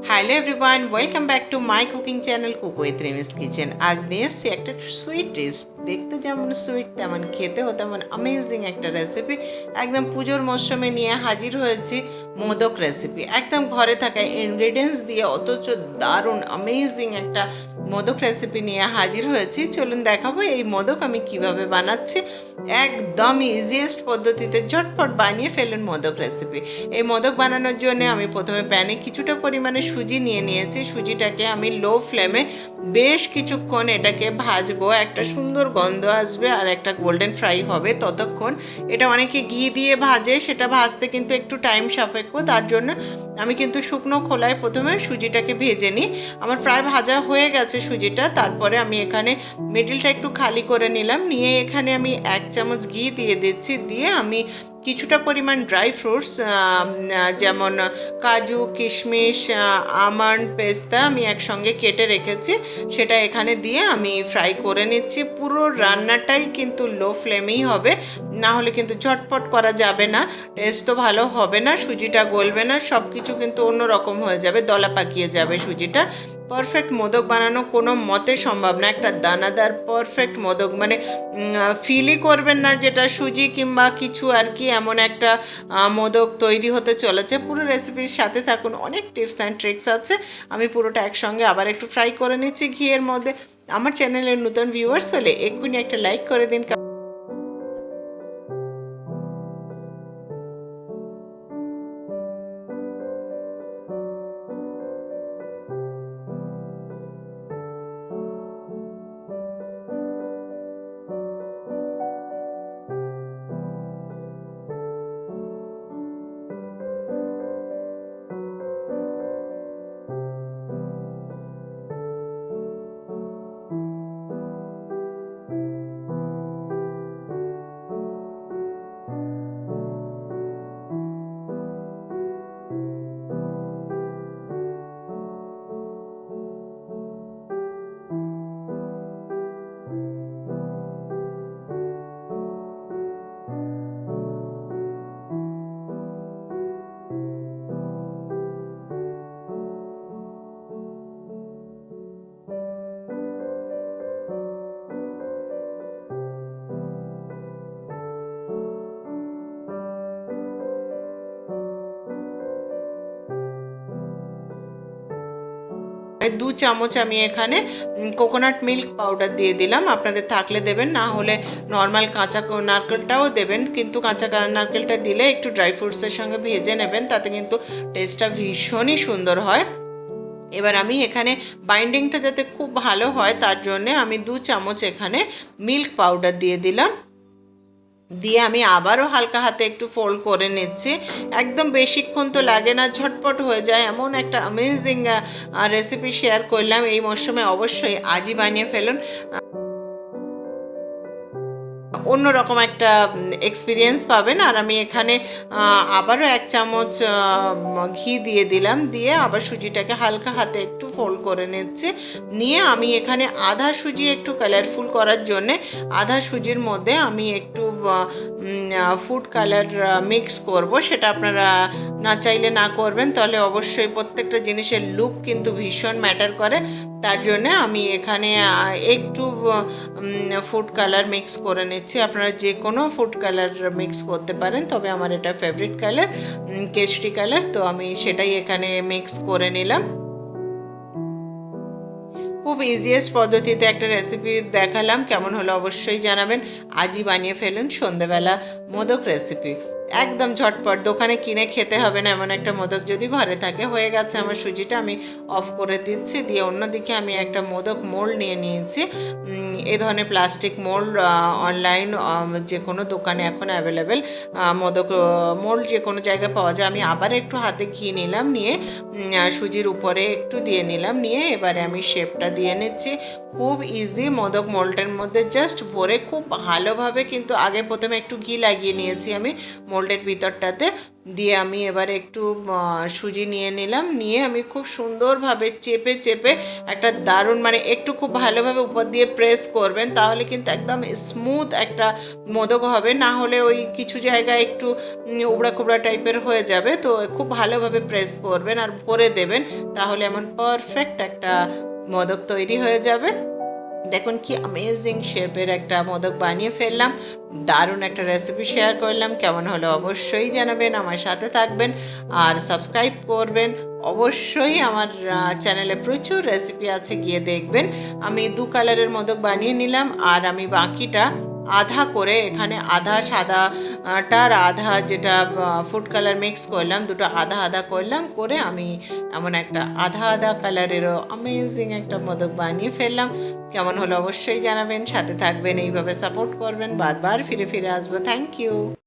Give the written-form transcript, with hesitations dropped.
Hello everyone, welcome back to my cooking channel cook with রিমিস kitchen. আজ নিয়ে এসেছি একটা সুইট ডিশ, দেখতে যেমন সুইট তেমন খেতেও তেমন অ্যামেজিং একটা রেসিপি। একদম পুজোর মরশুমে নিয়ে হাজির হয়েছি মোদক রেসিপি। একদম ঘরে থাকা ইনগ্রেডিয়েন্টস দিয়ে অথচ দারুণ অ্যামেজিং একটা মোদক রেসিপি নিয়ে হাজির হয়েছি। চলুন দেখাবো এই মোদক আমি কিভাবে বানাচ্ছি। একদম ইজিয়েস্ট পদ্ধতিতে ঝটপট বানিয়ে ফেলুন মোদক রেসিপি। এই মোদক বানানোর জন্য আমি প্রথমে প্যানে কিছুটা পরিমাণে সুজি নিয়ে নিয়েছি। সুজিটাকে আমি লো ফ্লেমে বেশ কিছুক্ষণ এটাকে ভাজবো, একটা সুন্দর গন্ধ আসবে আর একটা গোল্ডেন ফ্রাই হবে ততক্ষণ। এটা অনেকে ঘি দিয়ে ভাজে, সেটা ভাজতে কিন্তু একটু টাইম সাপেক্ষ, তার জন্য আমি কিন্তু শুকনো খোলায় প্রথমে সুজিটাকে ভেজে নিই। আমার প্রায় ভাজা হয়ে গেছে সুজিটা। তারপরে আমি এখানে মিডিলটা একটু খালি করে নিলাম, নিয়ে এখানে আমি 1 চামচ ঘি দিয়ে দিচ্ছি। দিয়ে আমি কিছুটা পরিমাণ ড্রাই ফ্রুটস যেমন কাজু, কিশমিশ, আমন্ড, পেস্তা আমি একসঙ্গে কেটে রেখেছি, সেটা এখানে দিয়ে আমি ফ্রাই করে নিচ্ছি। পুরো রান্নাটাই কিন্তু লো ফ্লেমেই হবে, না হলে কিন্তু ঝটপট করা যাবে না, টেস্ট তো ভালো হবে না, সুজিটা গলবে না, সব কিছু কিন্তু অন্যরকম হয়ে যাবে, দলা পাকিয়ে যাবে সুজিটা। পারফেক্ট মোদক বানানো কোনো মতে সম্ভব না। একটা দানাদার পারফেক্ট মোদক মানে ফিলই করবেন না যেটা সুজি কিংবা কিছু আর কি, এমন একটা মোদক তৈরি হতে চলেছে। পুরো রেসিপির সাথে থাকুন, অনেক টিপস অ্যান্ড ট্রিক্স আছে। আমি পুরোটা একসঙ্গে আবার একটু ফ্রাই করে নিচ্ছি ঘিয়ের মধ্যে। আমার চ্যানেলের নতুন ভিউয়ার্স হলে এক্ষুনি একটা লাইক করে দিন। দু চামচ আমি এখানে কোকোনাট মিল্ক পাউডার দিয়ে দিলাম। আপনাদের থাকলে দেবেন, না হলে নর্মাল কাঁচা নারকেলটাও দেবেন, কিন্তু কাঁচা নারকেলটা দিলে একটু ড্রাই ফ্রুটসের সঙ্গে ভেজে নেবেন, তাতে কিন্তু টেস্টটা ভীষণই সুন্দর হয়। এবার আমি এখানে বাইন্ডিংটা যাতে খুব ভালো হয় তার জন্যে আমি 2 চামচ এখানে মিল্ক পাউডার দিয়ে দিলাম। দিয়ে আমি আবারও হালকা হাতে একটু ফোল্ড করে নিচ্ছি। একদম বেশিক্ষণ তো লাগে না, ঝটপট হয়ে যায়, এমন একটা অ্যামেজিং রেসিপি শেয়ার করলাম। এই মরশুমে অবশ্যই আজই বানিয়ে ফেলুন, অন্যরকম একটা এক্সপিরিয়েন্স পাবেন। আর আমি এখানে আবারও 1 চামচ ঘি দিয়ে দিলাম, দিয়ে আবার সুজিটাকে হালকা হাতে একটু ফোল্ড করে নিচ্ছি। নিয়ে আমি এখানে আধা সুজি একটু কালারফুল করার জন্যে আধা সুজির মধ্যে আমি একটু ফুড কালার মিক্স করব। সেটা আপনারা না চাইলে না করবেন, তাহলে অবশ্যই প্রত্যেকটা জিনিসের লুক কিন্তু ভীষণ ম্যাটার করে। তার জন্যে আমি এখানে একটু ফুড কালার মিক্স করে নিচ্ছি। আপনারা যে কোনো ফুড কালার মিক্স করতে পারেন, তবে আমার এটা ফেভারিট কালার কেশরি কালার, তো আমি সেটাই এখানে মিক্স করে নিলাম। খুব ইজিয়েস্ট পদ্ধতিতে একটা রেসিপি দেখালাম, কেমন হলো অবশ্যই জানাবেন। আজই বানিয়ে ফেলুন সন্ধেবেলা মোদক রেসিপি, একদম ঝটপট, দোকানে কিনে খেতে হবে না এমন একটা মোদক যদি ঘরে থাকে। হয়ে গেছে আমার সুজিটা, আমি অফ করে দিচ্ছি। দিয়ে অন্যদিকে আমি একটা মোদক মোল্ড নিয়ে নিয়েছি। এই ধরনের প্লাস্টিক মোল্ড অনলাইন যে কোনো দোকানে এখন অ্যাভেলেবেল, মোদক মোল্ড যে কোনো জায়গায় পাওয়া যায়। আমি আবার একটু হাতে ঘি নিলাম, নিয়ে সুজির উপরে একটু দিয়ে নিলাম, নিয়ে এবারে আমি শেপটা দিয়ে নিচ্ছি। খুব ইজি, মোদক মোল্ডের মধ্যে জাস্ট ভরে খুব ভালোভাবে, কিন্তু আগে প্রথমে একটু ঘি লাগিয়ে নিয়েছি আমি মোল্ডের ভিতরটাতে, দিয়ে আমি এবারে একটু সুজি নিয়ে নিলাম, নিয়ে আমি খুব সুন্দরভাবে চেপে চেপে একটা দারুণ মানে একটু খুব ভালোভাবে উপর দিয়ে প্রেস করবেন, তাহলে কিন্তু একদম স্মুথ একটা মোদক হবে, না হলে ওই কিছু জায়গায় একটু উবড়া খুবড়া টাইপের হয়ে যাবে। তো খুব ভালোভাবে প্রেস করবেন আর ভরে দেবেন, তাহলে এমন পারফেক্ট একটা মোদক তৈরি হয়ে যাবে। দেখুন কি অ্যামেজিং শেপের একটা মোদক বানিয়ে ফেললাম। দারুণ একটা রেসিপি শেয়ার করলাম, কেমন হলো অবশ্যই জানাবেন, আমার সাথে থাকবেন আর সাবস্ক্রাইব করবেন। অবশ্যই আমার চ্যানেলে প্রচুর রেসিপি আছে, গিয়ে দেখবেন। আমি 2 কালারের মোদক বানিয়ে নিলাম, আর আমি বাকিটা আধা করে এখানে আধা সাদাটার আধা যেটা ফুড কালার মিক্স করলাম, দুটো আধা আধা করলাম, করে আমি এমন একটা আধা আধা কালারেরও অ্যামেজিং একটা মোদক বানিয়ে ফেললাম। কেমন হলো অবশ্যই জানাবেন, সাথে থাকবেন, এইভাবে সাপোর্ট করবেন, বারবার ফিরে ফিরে আসবো। Thank you.